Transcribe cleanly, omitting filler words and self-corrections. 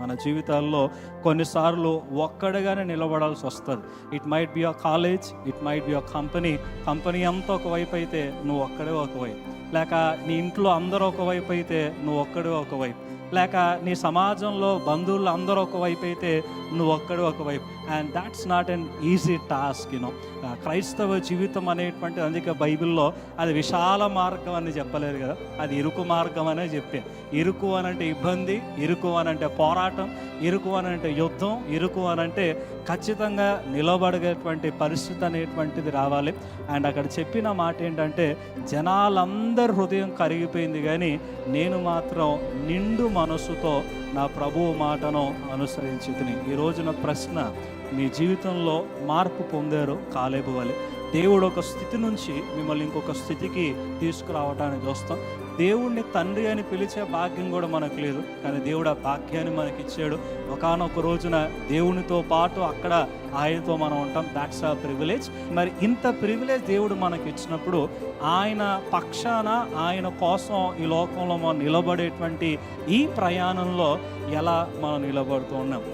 మన జీవితాల్లో కొన్నిసార్లు ఒక్కడిగానే నిలబడాల్సి వస్తుంది. It might be a college, it might be a company అంతా ఒకవైపు అయితే నువ్వు ఒక్కడే ఒకవైపు, లేక నీ ఇంట్లో అందరూ ఒకవైపు అయితే నువ్వు ఒక్కడే ఒకవైపు, లేక నీ సమాజంలో బంధువులు అందరూ ఒకవైపు అయితే నువ్వు ఒక్కడే ఒకవైపు. And that's not an easy task. క్రైస్తవ జీవితం అనేటువంటిది, అందుకే బైబిల్లో అది విశాల మార్గం అని చెప్పలేదు కదా, అది ఇరుకు మార్గం అనే చెప్పే. ఇరుకు అనంటే ఇబ్బంది, ఇరుకు అనంటే పోరాటం, ఇరుకు అనంటే యుద్ధం, ఇరుకు అనంటే ఖచ్చితంగా నిలబడేటువంటి పరిస్థితి అనేటువంటిది రావాలి. అండ్ అక్కడ చెప్పిన మాట ఏంటంటే, జనాలందరి హృదయం కరిగిపోయింది కానీ నేను మాత్రం నిండు మనసుతో నా ప్రభువు మాటను అనుసరించి తిని. ఈ రోజున ప్రశ్న, మీ జీవితంలో మార్పు పొందారు కాలేబు వలె. దేవుడు ఒక స్థితి నుంచి మిమ్మల్ని ఇంకొక స్థితికి తీసుకురావటానికి చూస్తాం. దేవుణ్ణి తండ్రి అని పిలిచే భాగ్యం కూడా మనకు లేదు, కానీ దేవుడు ఆ భాగ్యాన్ని మనకి ఇచ్చాడు. ఒకానొక రోజున దేవునితో పాటు అక్కడ ఆయనతో మనం ఉంటాం. దాట్స్ ఆ ప్రివిలేజ్. మరి ఇంత ప్రివిలేజ్ దేవుడు మనకి ఇచ్చినప్పుడు ఆయన పక్షాన, ఆయన కోసం ఈ లోకంలో మనం నిలబడేటువంటి ఈ ప్రయాణంలో ఎలా మనం నిలబడుతూ ఉన్నాం?